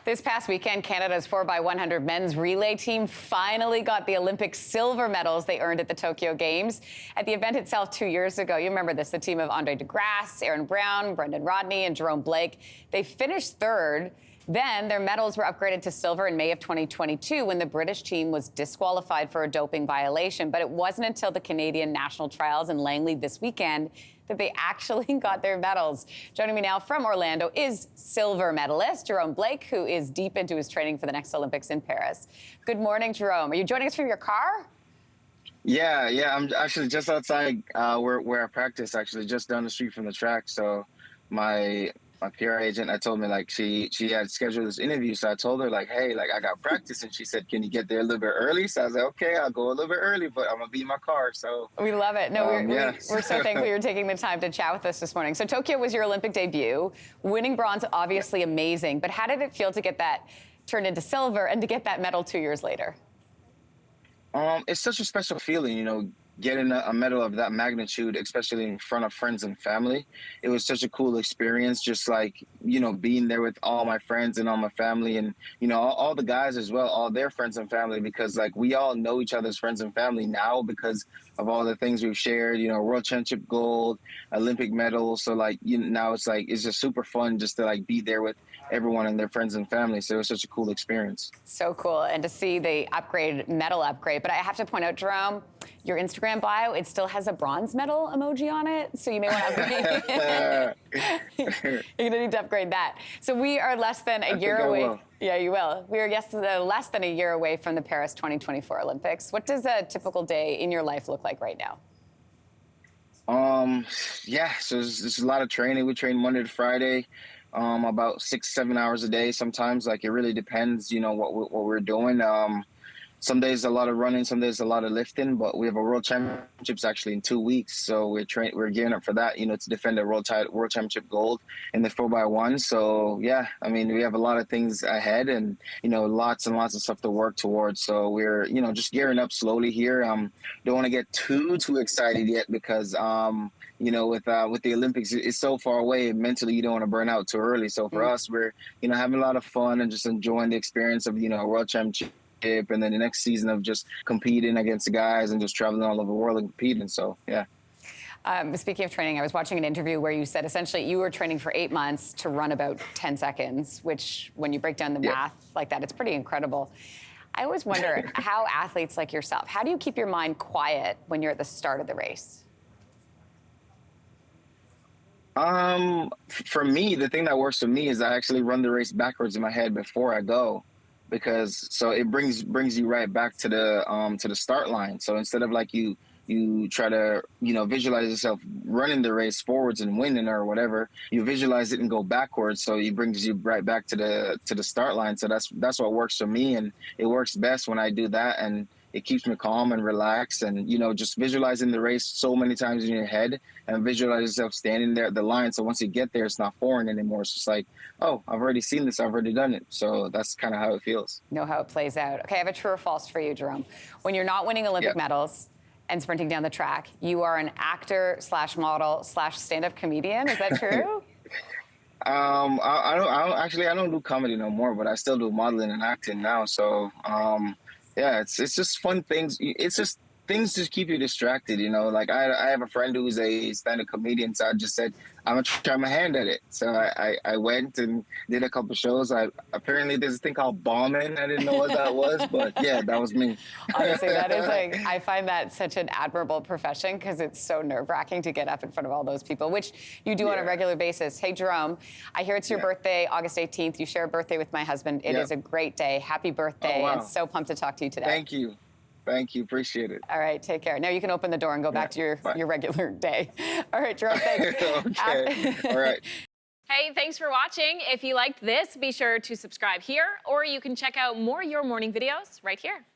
This past weekend, Canada's 4x100 men's relay team finally got the Olympic silver medals they earned at the Tokyo Games. At the event itself 2 years ago, you remember this, the team of Andre DeGrasse, Aaron Brown, Brendan Rodney, and Jerome Blake, they finished third. Then their medals were upgraded to silver in May of 2022 when the British team was disqualified for a doping violation. But it wasn't until the Canadian national trials in Langley this weekend that they actually got their medals. Joining me now from Orlando is silver medalist Jerome Blake, who is deep into his training for the next Olympics in Paris. Good morning, Jerome. Are you joining us from your car? Yeah, I'm actually just outside where I practice, actually just down the street from the track. So my PR agent, I told me, like, she had scheduled this interview, so I told her, like, hey, like, I got practice, and she said, can you get there a little bit early? So I was like, okay, I'll go a little bit early, but I'm gonna be in my car. So we love it. No, yeah. we're so thankful you're taking the time to chat with us this morning. So Tokyo was your Olympic debut. Winning bronze, obviously amazing, but how did it feel to get that turned into silver and to get that medal 2 years later? It's such a special feeling, you know, getting a medal of that magnitude, especially in front of friends and family. It was such a cool experience, just like, you know, being there with all my friends and all my family, and, you know, all the guys as well, all their friends and family, because, like, we all know each other's friends and family now because of all the things we've shared, you know, world championship gold, Olympic medals. So, like, you know, now it's like, it's just super fun just to, like, be there with everyone and their friends and family. So it was such a cool experience. So cool. And to see the medal upgrade. But I have to point out, Jerome, your Instagram bio, it still has a bronze medal emoji on it. So you may want to upgrade. You're going to need to upgrade that. So we are less than a year away. Yeah, you will. We are less than a year away from the Paris 2024 Olympics. What does a typical day in your life look like right now? Yeah, so there's a lot of training. We train Monday to Friday. About 6-7 hours a day sometimes. Like, it really depends, you know, what we're doing. Some days a lot of running, some days a lot of lifting, but we have a world championships actually in 2 weeks. So we're gearing up for that, you know, to defend a world championship gold in the 4x1. So yeah, I mean, we have a lot of things ahead and, you know, lots and lots of stuff to work towards. So we're, you know, just gearing up slowly here. Don't want to get too excited yet because, you know, with the Olympics, it's so far away. Mentally, you don't want to burn out too early. So for us, we're, you know, having a lot of fun and just enjoying the experience of, you know, a world championship, and then the next season of just competing against the guys and just traveling all over the world and competing. So, yeah. Speaking of training, I was watching an interview where you said essentially you were training for 8 months to run about 10 seconds, which when you break down the math like that, it's pretty incredible. I always wonder how athletes like yourself, how do you keep your mind quiet when you're at the start of the race? For me, the thing that works for me is I actually run the race backwards in my head before I go, because so it brings you right back to the start line. So instead of like you try to, you know, visualize yourself running the race forwards and winning or whatever, you visualize it and go backwards. So it brings you right back to the start line. So that's what works for me, and it works best when I do that, and it keeps me calm and relaxed, and, you know, just visualizing the race so many times in your head and visualize yourself standing there at the line. So once you get there, it's not foreign anymore. It's just like, oh, I've already seen this. I've already done it. So that's kind of how it feels. Know how it plays out. Okay, I have a true or false for you, Jerome. When you're not winning Olympic medals and sprinting down the track, you are an actor / model / stand-up comedian. Is that true? I don't do comedy no more, but I still do modeling and acting now. So, yeah, it's just fun things. It's just things to keep you distracted, you know. Like, I have a friend who's a stand-up comedian, so I just said, I'm going to try my hand at it. So I went and did a couple shows. Apparently there's a thing called bombing. I didn't know what that was, but yeah, that was me. Honestly, that is like, I find that such an admirable profession because it's so nerve-wracking to get up in front of all those people, which you do on a regular basis. Hey, Jerome, I hear it's your birthday, August 18th. You share a birthday with my husband. It is a great day. Happy birthday. Oh, wow. And so pumped to talk to you today. Thank you. Thank you. Appreciate it. All right. Take care. Now you can open the door and go back to your regular day. All right, Jerome, thanks. Okay. All right. Hey, thanks for watching. If you liked this, be sure to subscribe here, or you can check out more Your Morning videos right here.